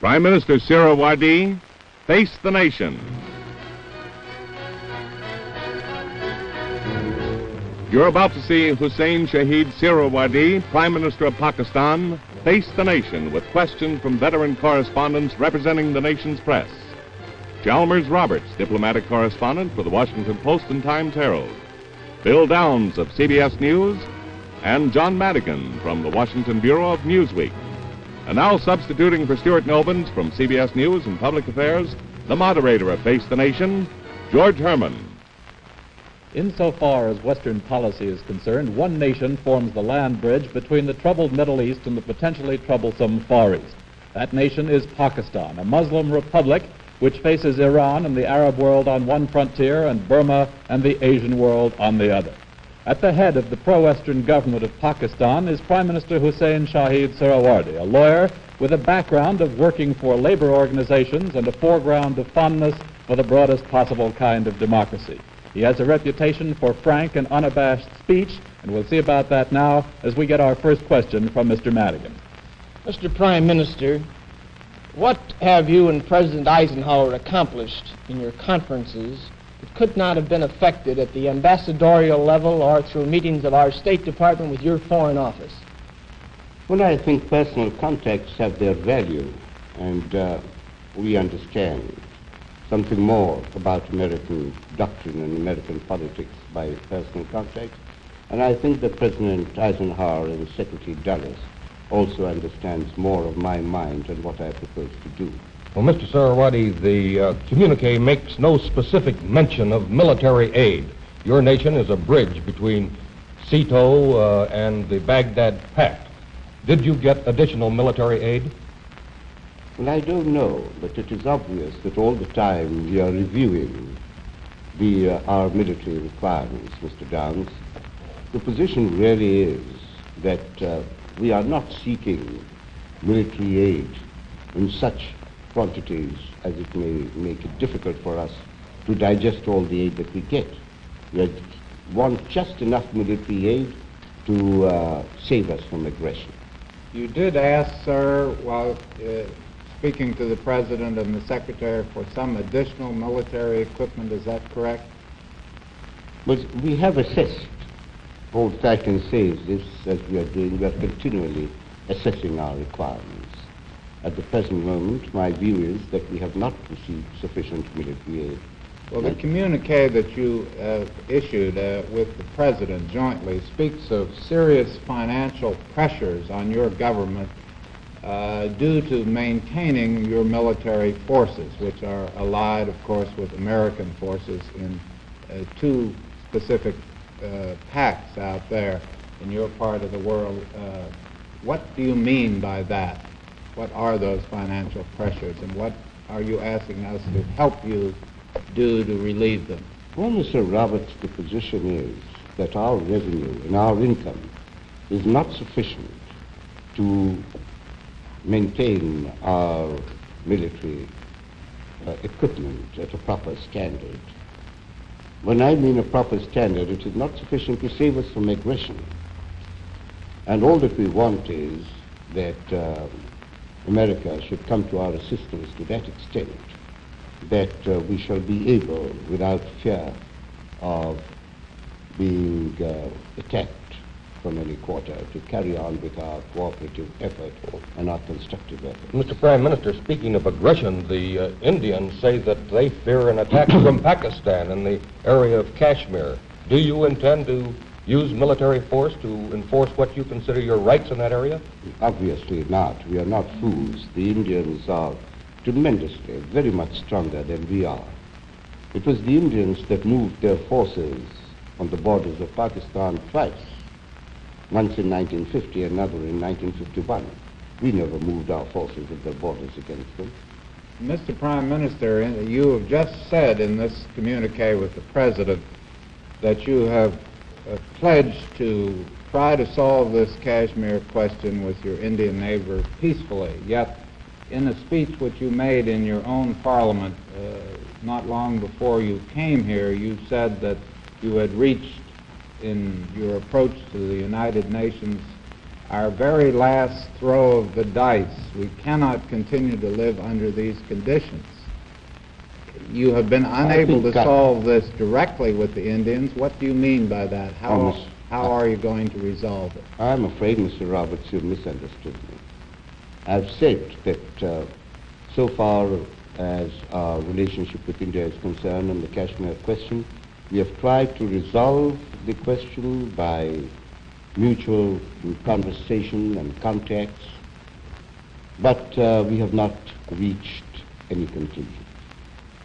Prime Minister Suharwardy, face the nation. You're about to see Huseyn Shaheed Suhrawardy, Prime Minister of Pakistan, face the nation with questions from veteran correspondents representing the nation's press. Chalmers Roberts, diplomatic correspondent for the Washington Post and Times-Herald. Bill Downs of CBS News, and John Madigan from the Washington Bureau of Newsweek. And now substituting for Stuart Nobins from CBS News and Public Affairs, the moderator of Face the Nation, George Herman. Insofar as Western policy is concerned, one nation forms the land bridge between the troubled Middle East and the potentially troublesome Far East. That nation is Pakistan, a Muslim republic which faces Iran and the Arab world on one frontier and Burma and the Asian world on the other. At the head of the pro-Western government of Pakistan is Prime Minister Huseyn Shaheed Suhrawardy, a lawyer with a background of working for labor organizations and a foreground of fondness for the broadest possible kind of democracy. He has a reputation for frank and unabashed speech, and we'll see about that now as we get our first question from Mr. Madigan. Mr. Prime Minister, what have you and President Eisenhower accomplished in your conferences that could not have been effected at the ambassadorial level or through meetings of our State Department with your Foreign Office? Well, I think personal contacts have their value, and we understand something more about American doctrine and American politics by personal contacts. And I think that President Eisenhower and Secretary Dulles also understands more of my mind and what I propose to do. Well, Mr. Suharwardy, the communique makes no specific mention of military aid. Your nation is a bridge between SEATO and the Baghdad Pact. Did you get additional military aid? Well, I don't know, but it is obvious that all the time we are reviewing our military requirements, Mr. Downs. The position really is that we are not seeking military aid in such quantities as it may make it difficult for us to digest all the aid that we get. We want just enough military aid to save us from aggression. You did ask, sir, while speaking to the President and the Secretary, for some additional military equipment. Is that correct? Well, we have assessed. All that I can say is this, as we are doing, we are continually assessing our requirements. At the present moment, my view is that we have not received sufficient military aid. Well, the communique that you issued with the President jointly speaks of serious financial pressures on your government due to maintaining your military forces, which are allied, of course, with American forces in two specific pacts out there in your part of the world. What do you mean by that? What are those financial pressures, and what are you asking us to help you do to relieve them? Well, Mr. Roberts, the position is that our revenue and our income is not sufficient to maintain our military equipment at a proper standard. When I mean a proper standard, it is not sufficient to save us from aggression. And all that we want is that America should come to our assistance to that extent that we shall be able, without fear of being attacked from any quarter, to carry on with our cooperative effort and our constructive effort. Mr. Prime Minister, speaking of aggression, the Indians say that they fear an attack from Pakistan in the area of Kashmir. Do you intend to use military force to enforce what you consider your rights in that area? Obviously not. We are not fools. The Indians are tremendously, very much stronger than we are. It was the Indians that moved their forces on the borders of Pakistan twice. Once in 1950, another in 1951. We never moved our forces at the borders against them. Mr. Prime Minister, you have just said in this communique with the President that you have pledged to try to solve this Kashmir question with your Indian neighbor peacefully. Yet, in a speech which you made in your own parliament not long before you came here, you said that you had reached in your approach to the United Nations our very last throw of the dice. We cannot continue to live under these conditions. You have been unable to solve this directly with the Indians. What do you mean by that? How are you going to resolve it? I'm afraid, Mr. Roberts, you misunderstood me. I've said that so far as our relationship with India is concerned on the Kashmir question, we have tried to resolve the question by mutual conversation and contacts, but we have not reached any conclusion.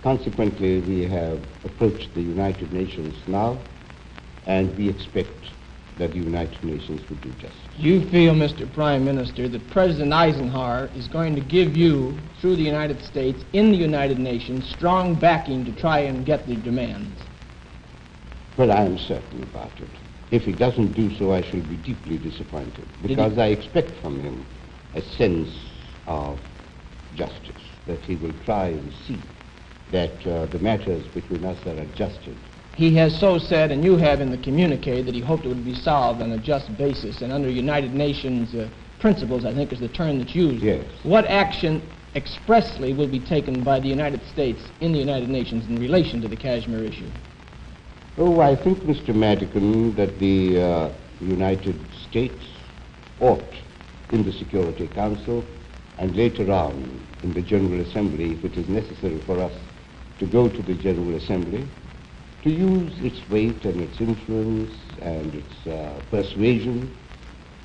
Consequently, we have approached the United Nations now, and we expect that the United Nations will do justice. You feel, Mr. Prime Minister, that President Eisenhower is going to give you, through the United States, in the United Nations, strong backing to try and get the demands? Well, I am certain about it. If he doesn't do so, I shall be deeply disappointed, because I expect from him a sense of justice, that he will try and see that the matters between us are adjusted. He has so said, and you have in the communique, that he hoped it would be solved on a just basis and under United Nations principles, I think is the term that's used. Yes. What action expressly will be taken by the United States in the United Nations in relation to the Kashmir issue? Oh, I think, Mr. Madigan, that the United States ought, in the Security Council and later on in the General Assembly, if it is necessary for us to go to the General Assembly, to use its weight and its influence and its persuasion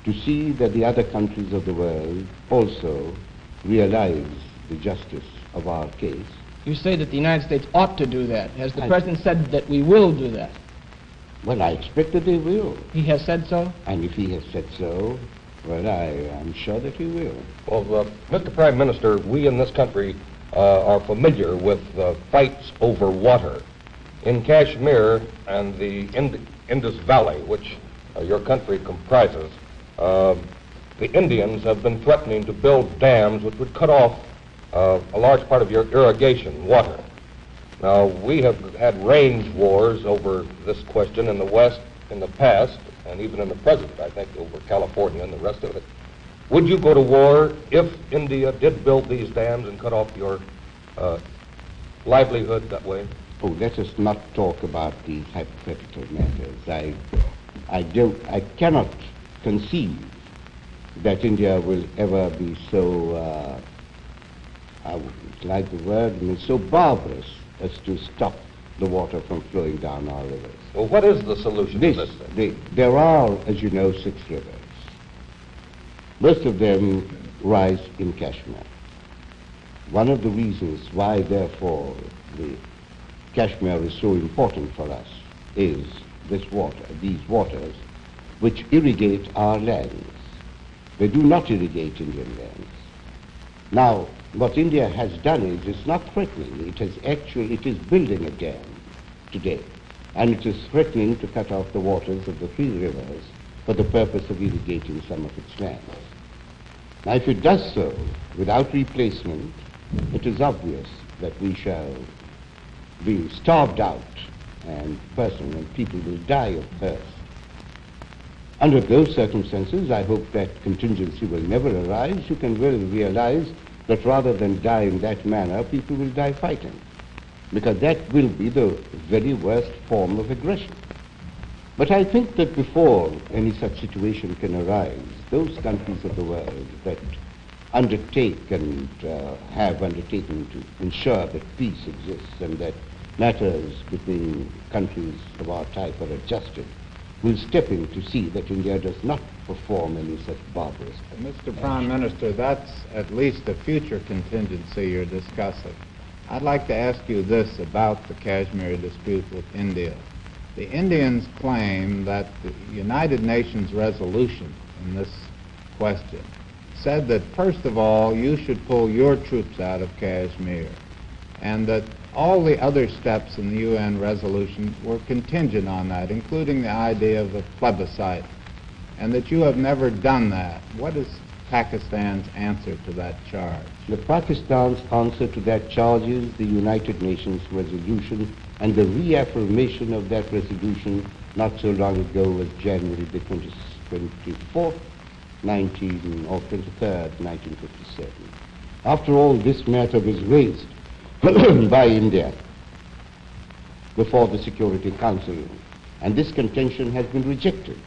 to see that the other countries of the world also realize the justice of our case. You say that the United States ought to do that. Has the President said that we will do that? Well, I expect that they will. He has said so? And if he has said so, well, I am sure that he will. Well, Mr. Prime Minister, we in this country are familiar with fights over water. In Kashmir and the Indus Valley, which your country comprises, the Indians have been threatening to build dams which would cut off a large part of your irrigation water. Now, we have had range wars over this question in the West in the past, and even in the present, I think, over California and the rest of it. Would you go to war if India did build these dams and cut off your livelihood that way? Oh, let us not talk about these hypothetical matters. I cannot conceive that India will ever be so, I would like the word, I mean, so barbarous as to stop the water from flowing down our rivers. Well, what is the solution to this thing? There are, as you know, 6 rivers. Most of them rise in Kashmir. One of the reasons why, therefore, the Kashmir is so important for us is this water, these waters, which irrigate our lands. They do not irrigate Indian lands. Now, what India has done is, it's not threatening. It is building a dam today, and it is threatening to cut off the waters of the 3 rivers for the purpose of irrigating some of its lands. Now, if it does so without replacement, it is obvious that we shall be starved out, and people will die of thirst. Under those circumstances, I hope that contingency will never arise. You can well realize that rather than die in that manner, people will die fighting, because that will be the very worst form of aggression. But I think that before any such situation can arise, those countries of the world that undertake and have undertaken to ensure that peace exists and that matters between countries of our type are adjusted, will step in to see that India does not perform any such barbarous action. Mr. Prime Minister, that's at least a future contingency you're discussing. I'd like to ask you this about the Kashmir dispute with India. The Indians claim that the United Nations resolution in this question said that, first of all, you should pull your troops out of Kashmir, and that all the other steps in the UN resolution were contingent on that, including the idea of a plebiscite, and that you have never done that. What is Pakistan's answer to that charge? The Pakistan's answer to that charge is the United Nations resolution and the reaffirmation of that resolution not so long ago as January the 24th 23rd, 1957. After all, this matter was raised by India before the Security Council, and this contention has been rejected.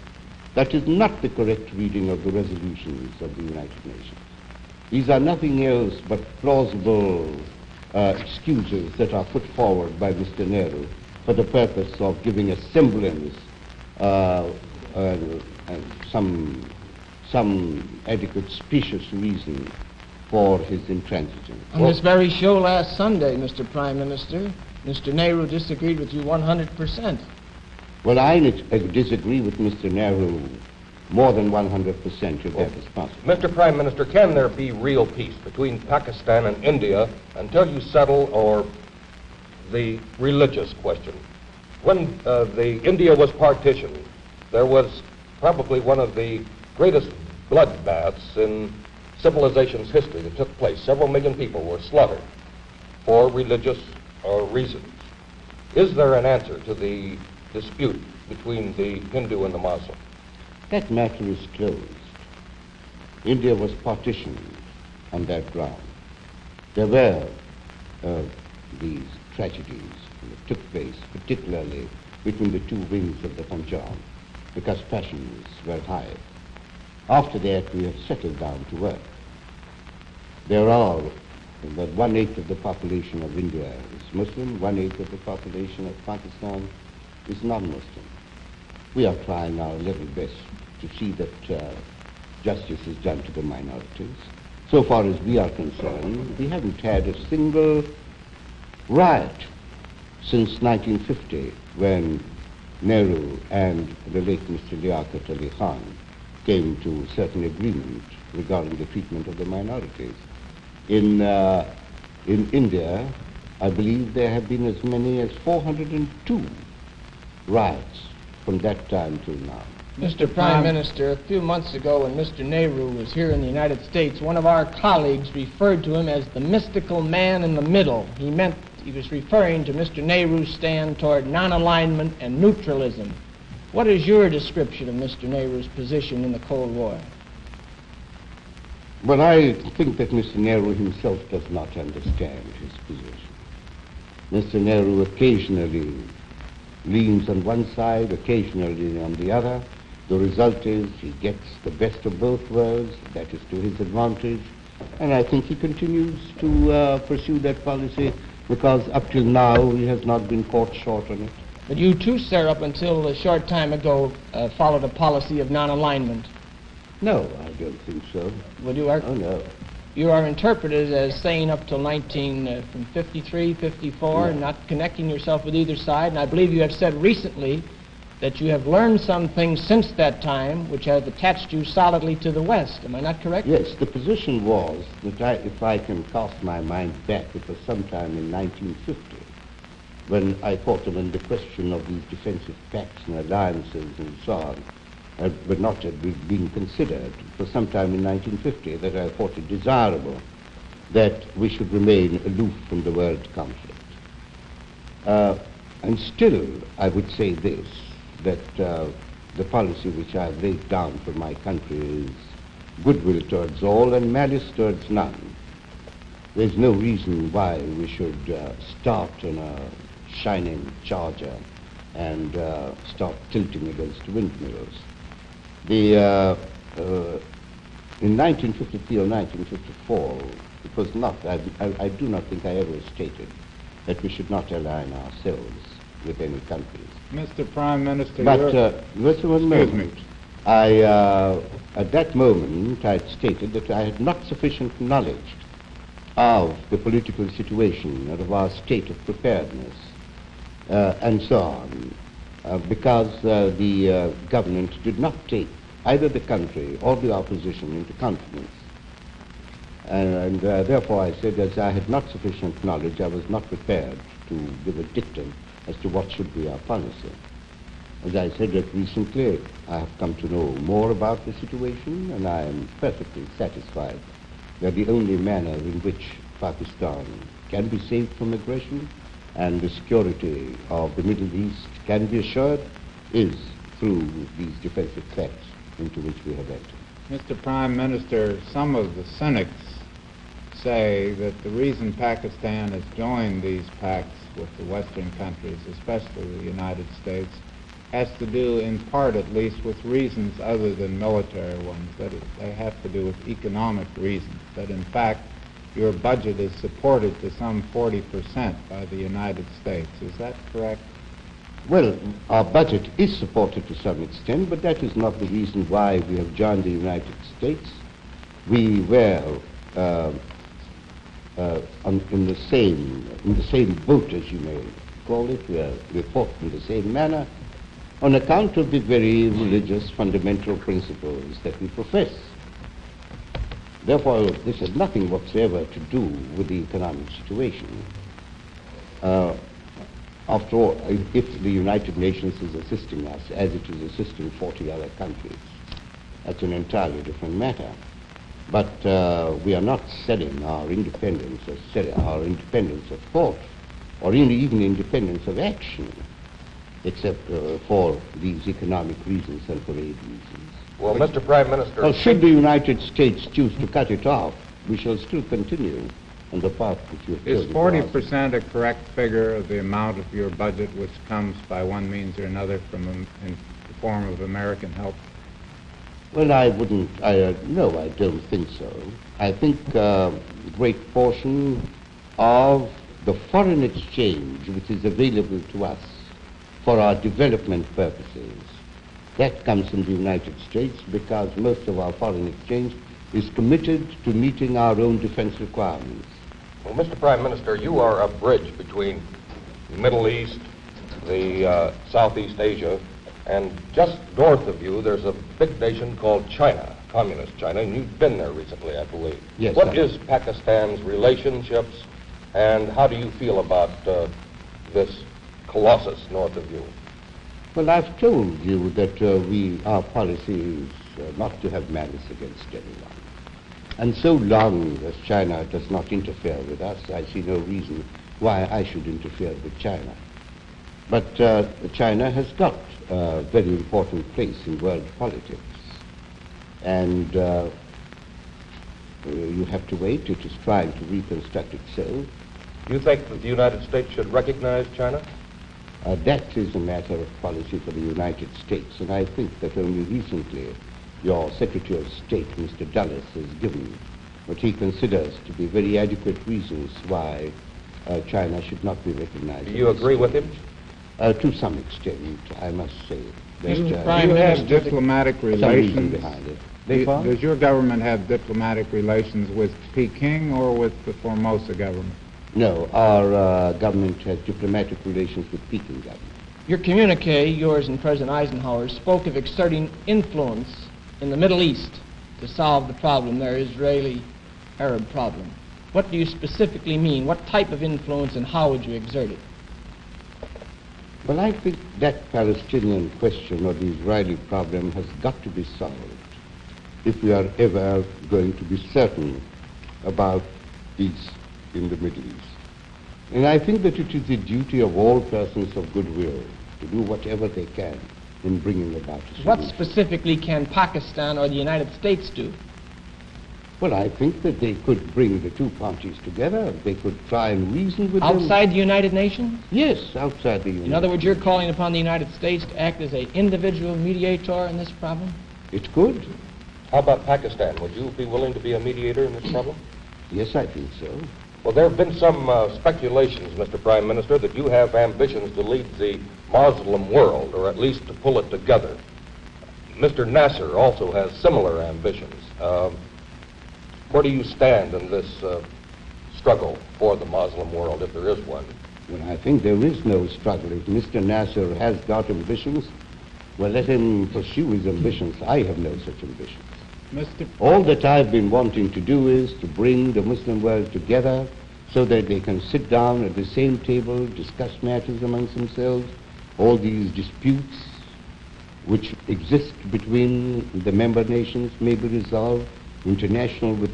That is not the correct reading of the resolutions of the United Nations. These are nothing else but plausible excuses that are put forward by Mr. Nehru for the purpose of giving a semblance, some adequate specious reason for his intransigence. On this very show last Sunday, Mr. Prime Minister, Mr. Nehru disagreed with you 100%. Well, I disagree with Mr. Nehru more than 100%, if that is possible. Mr. Prime Minister, can there be real peace between Pakistan and India until you settle the religious question? When India was partitioned, there was probably one of the greatest bloodbaths in civilization's history that took place. Several million people were slaughtered for religious reasons. Is there an answer to the dispute between the Hindu and the Muslim? That matter is closed. India was partitioned on that ground. There were these tragedies that took place, particularly between the two wings of the Punjab, because passions were high. After that, we have settled down to work. There are about 1/8 of the population of India is Muslim, 1/8 of the population of Pakistan is non-Muslim. We are trying our level best to see that justice is done to the minorities. So far as we are concerned, we haven't had a single riot since 1950, when Nehru and the late Mr. Liaquat Ali Khan came to certain agreement regarding the treatment of the minorities. In India, I believe there have been as many as 402 riots from that time till now. Mr. Prime Minister, a few months ago when Mr. Nehru was here in the United States, one of our colleagues referred to him as the mystical man in the middle. He was referring to Mr. Nehru's stand toward non-alignment and neutralism. What is your description of Mr. Nehru's position in the Cold War? Well, I think that Mr. Nehru himself does not understand his position. Mr. Nehru occasionally leans on one side, occasionally on the other. The result is he gets the best of both worlds. That is to his advantage. And I think he continues to pursue that policy because up till now he has not been caught short on it. But you too, sir, up until a short time ago, followed a policy of non-alignment. No, I don't think so. Well, you are, Oh, no. you are interpreted as saying up till from 53, 54, No. not connecting yourself with either side. And I believe you have said recently that you have learned some things since that time which have attached you solidly to the West. Am I not correct? Yes, the position was that if I can cast my mind back, it was sometime in 1950 when I thought when the question of these defensive pacts and alliances and so on were not being considered for some time in 1950, that I thought it desirable that we should remain aloof from the world conflict. And still, I would say this, that the policy which I have laid down for my country is goodwill towards all and malice towards none. There's no reason why we should start on a shining charger and start tilting against windmills. In 1953 or 1954, it was not, I do not think I ever stated that we should not align ourselves with any countries. Mr. Prime Minister, But, just one moment. At that moment, I had stated that I had not sufficient knowledge of the political situation or of our state of preparedness, and so on, because the government did not take either the country or the opposition into confidence. And therefore I said, as I had not sufficient knowledge, I was not prepared to give a dictum as to what should be our policy. As I said that recently, I have come to know more about the situation, and I am perfectly satisfied that the only manner in which Pakistan can be saved from aggression and the security of the Middle East can be assured is through these defensive threats into which we have entered. Mr. Prime Minister, some of the cynics say that the reason Pakistan has joined these pacts with the Western countries, especially the United States, has to do, in part at least, with reasons other than military ones, that they have to do with economic reasons, that in fact your budget is supported to some 40% by the United States. Is that correct? Well, our budget is supported to some extent, but that is not the reason why we have joined the United States. We were in the same boat, as you may call it. We fought in the same manner on account of the very religious fundamental principles that we profess. Therefore, this has nothing whatsoever to do with the economic situation. After all, if the United Nations is assisting us, as it is assisting 40 other countries, that's an entirely different matter. But we are not selling our independence, or our independence of thought, or even independence of action, except for these economic reasons and for aid reasons. Well, Mr. Prime Minister... Well, should the United States choose to cut it off, we shall still continue on the path that you have chosen. Is 40% a correct figure of the amount of your budget which comes by one means or another from in the form of American help? Well, I wouldn't, no, I don't think so. I think a great portion of the foreign exchange which is available to us for our development purposes, that comes from the United States, because most of our foreign exchange is committed to meeting our own defense requirements. Well, Mr. Prime Minister, you are a bridge between the Middle East, the Southeast Asia, and just north of you, there's a big nation called China, Communist China, and you've been there recently, I believe. Yes. What is Pakistan's relationships, and how do you feel about this colossus north of you? Well, I've told you that our policy is not to have malice against anyone. And so long as China does not interfere with us, I see no reason why I should interfere with China. But China has got a very important place in world politics. And you have to wait. It is trying to reconstruct itself. You think that the United States should recognize China? That is a matter of policy for the United States, and I think that only recently your Secretary of State, Mr. Dulles, has given what he considers to be very adequate reasons why China should not be recognized. Do you agree with him? To some extent, I must say. Do you have diplomatic relations behind it? Does your government have diplomatic relations with Peking or with the Formosa government? No, our government has diplomatic relations with Peking government. Your communique, yours and President Eisenhower, spoke of exerting influence in the Middle East to solve the problem, their Israeli-Arab problem. What do you specifically mean? What type of influence and how would you exert it? Well, I think that Palestinian question or the Israeli problem has got to be solved if we are ever going to be certain about peace in the Middle East. And I think that it is the duty of all persons of goodwill to do whatever they can in bringing about a solution. What specifically can Pakistan or the United States do? Well, I think that they could bring the two parties together. They could try and reason with them. Outside the United Nations? Yes, outside the United In other words, you're calling upon the United States to act as an individual mediator in this problem? It could. How about Pakistan? Would you be willing to be a mediator in this problem? Yes, I think so. Well, there have been some speculations, Mr. Prime Minister, that you have ambitions to lead the Muslim world, or at least to pull it together. Mr. Nasser also has similar ambitions. Where do you stand in this struggle for the Muslim world, if there is one? Well, I think there is no struggle. If Mr. Nasser has got ambitions, well, let him pursue his ambitions. I have no such ambitions. All that I've been wanting to do is to bring the Muslim world together so that they can sit down at the same table, discuss matters amongst themselves. All these disputes which exist between the member nations may be resolved. With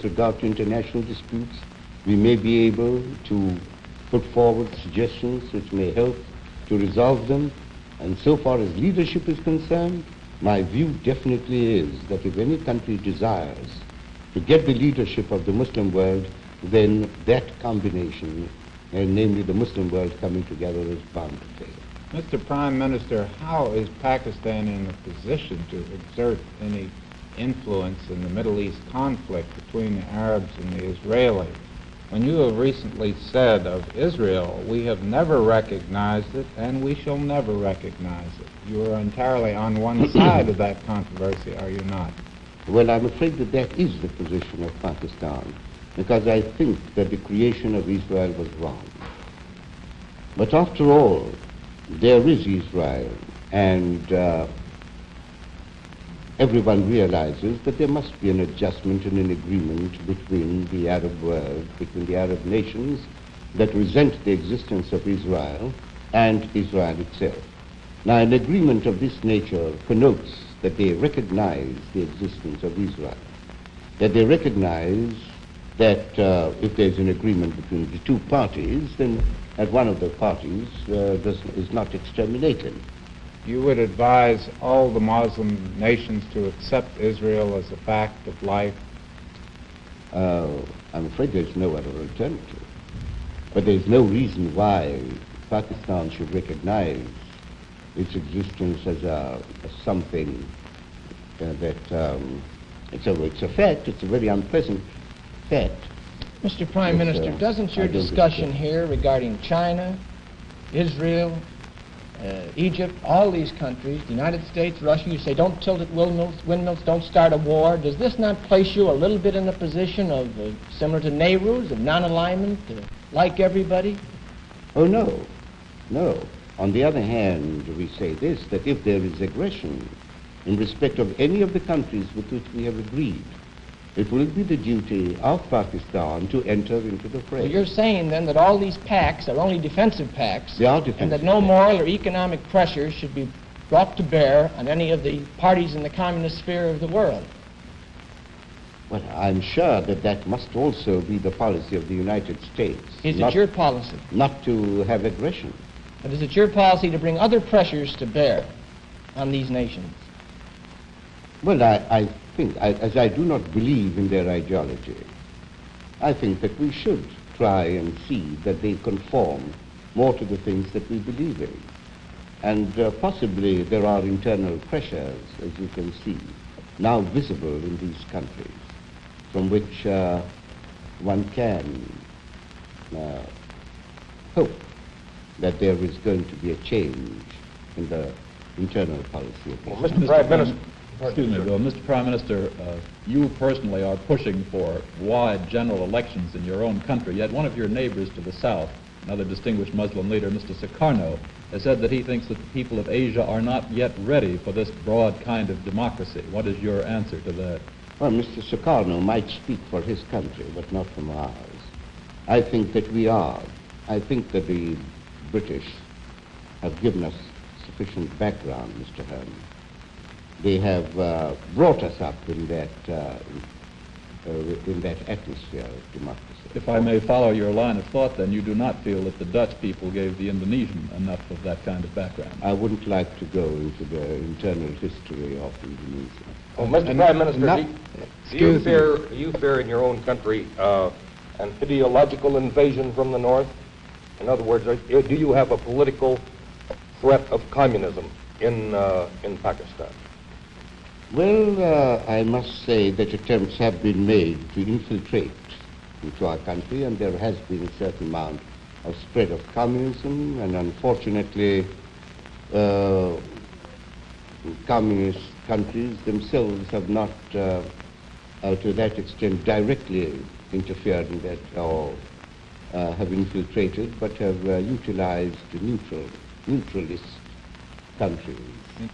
regard to international disputes, we may be able to put forward suggestions which may help to resolve them. And so far as leadership is concerned, My view definitely is that if any country desires to get the leadership of the Muslim world, then that combination, and namely the Muslim world coming together, is bound to fail. Mr. Prime Minister, how is Pakistan in a position to exert any influence in the Middle East conflict between the Arabs and the Israelis? When you have recently said of Israel, we have never recognized it and we shall never recognize it. You are entirely on one side of that controversy, are you not? Well, I'm afraid that that is the position of Pakistan, because I think that the creation of Israel was wrong. But after all, there is Israel, and everyone realizes that there must be an adjustment and an agreement between the Arab world, between the Arab nations that resent the existence of Israel and Israel itself. Now, an agreement of this nature connotes that they recognize the existence of Israel, that they recognize that if there's an agreement between the two parties, then that one of the parties is not exterminated. You would advise all the Muslim nations to accept Israel as a fact of life? I'm afraid there's no other alternative. But there's no reason why Pakistan should recognize its existence as something that it's a fact. It's a very unpleasant fact. Mr. Prime Minister, doesn't your discussion here regarding China, Israel, Egypt, all these countries, the United States, Russia, you say don't tilt at windmills, don't start a war. Does this not place you a little bit in the position of, similar to Nehru's, of non-alignment, like everybody? Oh, no, no. On the other hand, we say this, that if there is aggression in respect of any of the countries with which we have agreed, it will be the duty of Pakistan to enter into the fray. So you're saying then that all these pacts are only defensive pacts, they are defensive, and that no moral or economic pressures should be brought to bear on any of the parties in the communist sphere of the world? Well, I'm sure that that must also be the policy of the United States. Is it your policy? Not to have aggression. But is it your policy to bring other pressures to bear on these nations? Well, I think, as I do not believe in their ideology, I think that we should try and see that they conform more to the things that we believe in. And possibly there are internal pressures, as you can see, now visible in these countries, from which one can hope that there is going to be a change in the internal policy of the Mr. Prime Minister. Excuse me, Bill. Mr. Prime Minister, you personally are pushing for wide general elections in your own country, yet one of your neighbors to the south, another distinguished Muslim leader, Mr. Sukarno, has said that he thinks that the people of Asia are not yet ready for this broad kind of democracy. What is your answer to that? Well, Mr. Sukarno might speak for his country, but not from ours. I think that we are. I think that the British have given us sufficient background, Mr. Hearn. They have brought us up in that atmosphere of democracy. If I may follow your line of thought, then you do not feel that the Dutch people gave the Indonesian enough of that kind of background. I wouldn't like to go into the internal history of Indonesia. Well, Mr. Prime Minister, do you fear in your own country an ideological invasion from the north? In other words, do you have a political threat of communism in Pakistan? Well, I must say that attempts have been made to infiltrate into our country, and there has been a certain amount of spread of communism, and unfortunately, communist countries themselves have not, to that extent, directly interfered in that or have infiltrated, but have utilized neutralist countries.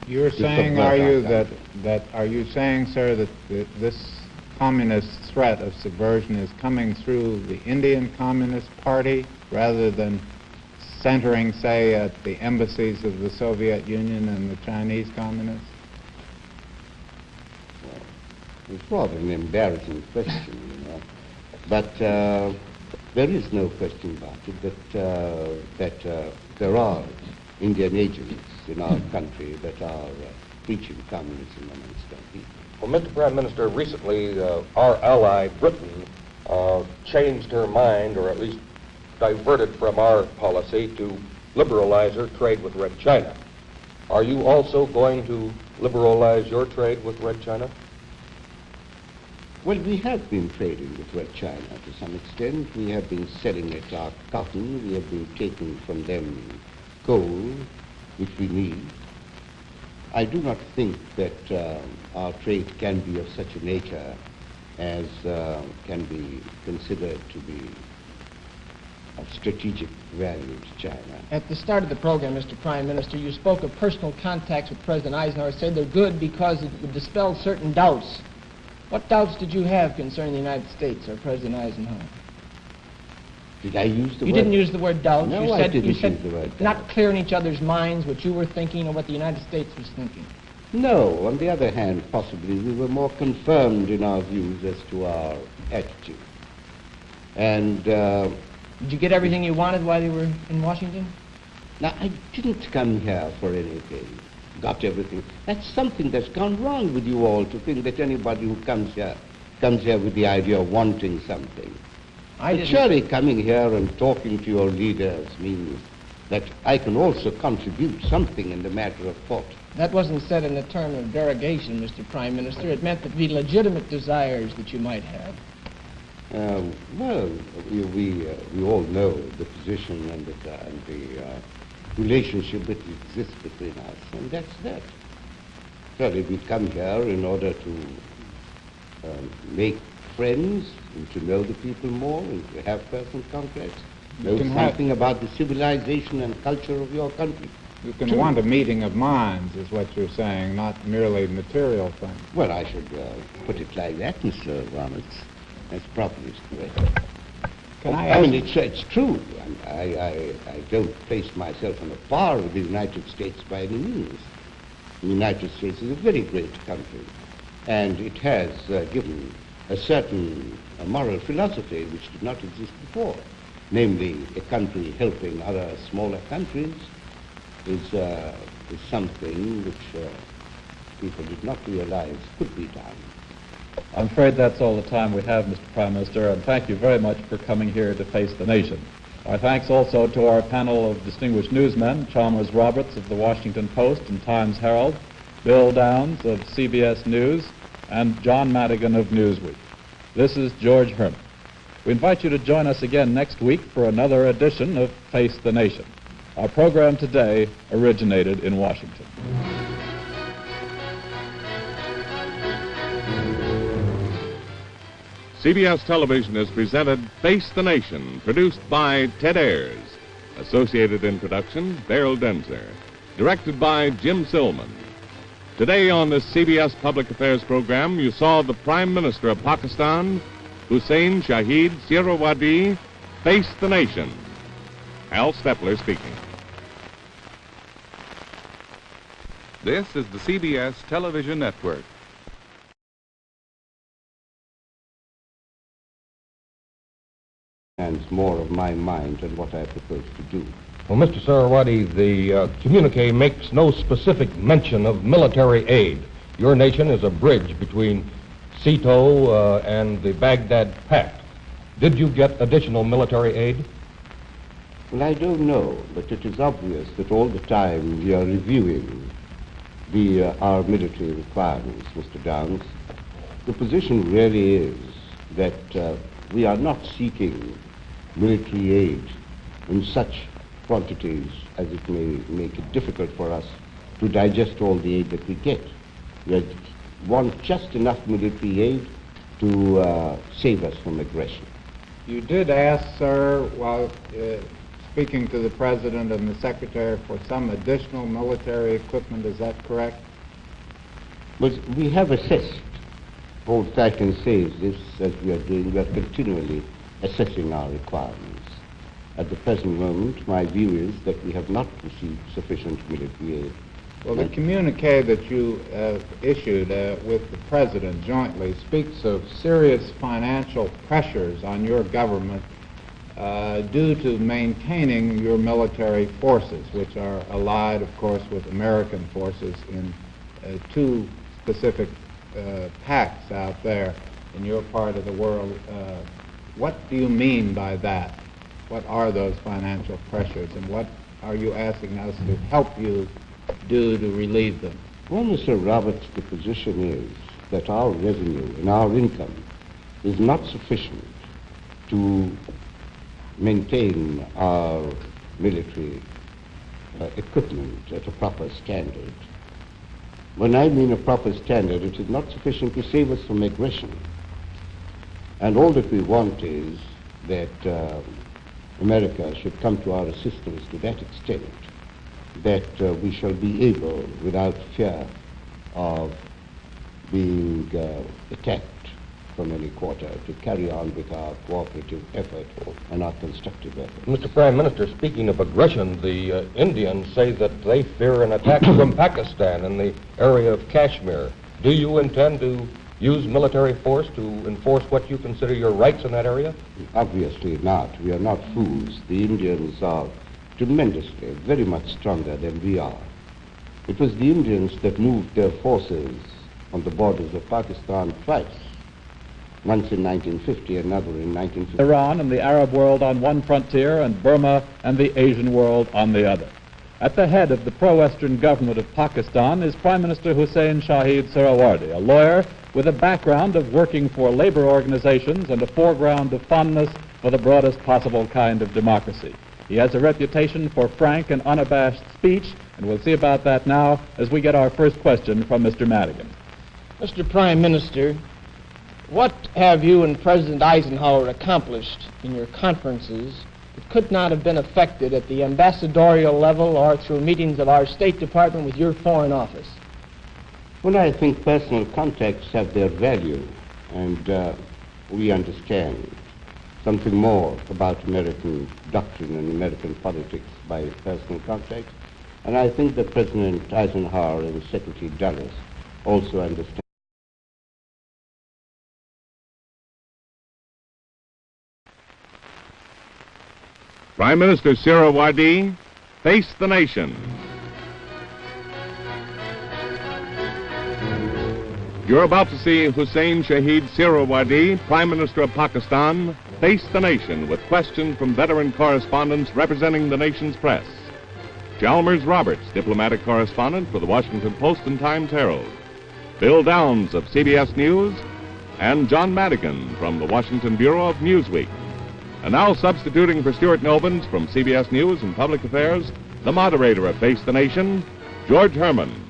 You're saying, are you saying, sir, that this communist threat of subversion is coming through the Indian Communist Party rather than centering, say, at the embassies of the Soviet Union and the Chinese communists? Well, it's rather an embarrassing question, you know. But there is no question about it that there are Indian agents in our country that are preaching communism amongst our people. Well, Mr. Prime Minister, recently our ally Britain changed her mind, or at least diverted from our policy to liberalize her trade with Red China. Are you also going to liberalize your trade with Red China? Well, we have been trading with Red China to some extent. We have been selling it our cotton. We have been taking from them coal, which we need. I do not think that our trade can be of such a nature as can be considered to be of strategic value to China. At the start of the program, Mr. Prime Minister, you spoke of personal contacts with President Eisenhower, said they're good because it would dispel certain doubts. What doubts did you have concerning the United States or President Eisenhower? Did I use the word? You didn't use the word doubts. No, you said, I didn't you said use the word not doubts. clear in each other's minds what you were thinking or what the United States was thinking. No, on the other hand, possibly we were more confirmed in our views as to our attitude. And Did you get everything you wanted while you were in Washington? now, I didn't come here for anything. Got everything. That's something that's gone wrong with you all, to think that anybody who comes here with the idea of wanting something. But surely coming here and talking to your leaders means that I can also contribute something in the matter of thought. That wasn't said in the term of derogation, Mr. Prime Minister. It meant that the legitimate desires that you might have. Well, we all know the position and the relationship that exists between us, and that's that. Surely we come here in order to make friends and to know the people more and to have personal contacts, know something about the civilization and culture of your country. You can want a meeting of minds, is what you're saying, not merely material things. Well, I should put it like that, Mr. Roberts. That's probably correct. Can I I ask? mean, it's true. I don't place myself on a par with the United States by any means. The United States is a very great country, and it has given a certain moral philosophy which did not exist before. Namely, a country helping other smaller countries is something which people did not realize could be done. I'm afraid that's all the time we have, Mr. Prime Minister, and thank you very much for coming here to face the nation. Our thanks also to our panel of distinguished newsmen, Chalmers Roberts of the Washington Post and Times Herald, Bill Downs of CBS News, and John Madigan of Newsweek. This is George Herman. We invite you to join us again next week for another edition of Face the Nation. Our program today originated in Washington. CBS Television has presented Face the Nation, produced by Ted Ayers. Associated in production, Beryl Denzer. Directed by Jim Silman. Today on this CBS Public Affairs program, you saw the Prime Minister of Pakistan, Huseyn Shaheed Suhrawardy, face the nation. Al Stepler speaking. This is the CBS Television Network. And more of my mind and what I propose to do. Well, Mr. Suharwardy, the communique makes no specific mention of military aid. Your nation is a bridge between Sito and the Baghdad Pact. Did you get additional military aid? Well, I don't know, but it is obvious that all the time we are reviewing our military requirements, Mr. Downs. The position really is that we are not seeking military aid in such quantities as it may make it difficult for us to digest all the aid that we get. We want just enough military aid to save us from aggression. You did ask, sir, while speaking to the President and the Secretary, for some additional military equipment. Is that correct? But we have assessed. All that I can say is this, as we are doing, we are continually assessing our requirements. At the present moment, my view is that we have not received sufficient military aid. Well, the communique that you issued with the President jointly speaks of serious financial pressures on your government due to maintaining your military forces, which are allied, of course, with American forces in two specific pacts out there in your part of the world. What do you mean by that? What are those financial pressures, and what are you asking us to help you do to relieve them? Well, Mr. Roberts, the position is that our revenue and our income is not sufficient to maintain our military equipment at a proper standard. When I mean a proper standard, it is not sufficient to save us from aggression. And all that we want is that America should come to our assistance to that extent that we shall be able, without fear of being attacked from any quarter, to carry on with our cooperative effort and our constructive effort. Mr. Prime Minister, speaking of aggression, the Indians say that they fear an attack from Pakistan in the area of Kashmir. Do you intend to use military force to enforce what you consider your rights in that area? Obviously not. We are not fools. The Indians are tremendously, very much stronger than we are. It was the Indians that moved their forces on the borders of Pakistan twice. Once in 1950, another in 1950. Iran and the Arab world on one frontier, and Burma and the Asian world on the other. At the head of the pro-Western government of Pakistan is Prime Minister Huseyn Shaheed Suhrawardy, a lawyer with a background of working for labor organizations and a foreground of fondness for the broadest possible kind of democracy. He has a reputation for frank and unabashed speech, and we'll see about that now as we get our first question from Mr. Madigan. Mr. Prime Minister, what have you and President Eisenhower accomplished in your conferences that could not have been effected at the ambassadorial level or through meetings of our State Department with your Foreign Office? Well, I think personal contacts have their value, and we understand something more about American doctrine and American politics by personal contacts. And I think that President Eisenhower and Secretary Dulles also understand. Prime Minister Suharwardy, face the nation. You're about to see Huseyn Shaheed Suhrawardy, Prime Minister of Pakistan, face the nation with questions from veteran correspondents representing the nation's press. Chalmers Roberts, diplomatic correspondent for the Washington Post and Times Herald. Bill Downs of CBS News, and John Madigan from the Washington Bureau of Newsweek. And now substituting for Stuart Nobins from CBS News and Public Affairs, the moderator of Face the Nation, George Herman.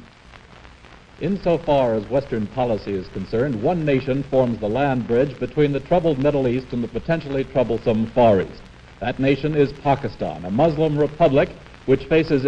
Insofar as Western policy is concerned, one nation forms the land bridge between the troubled Middle East and the potentially troublesome Far East. That nation is Pakistan, a Muslim republic which faces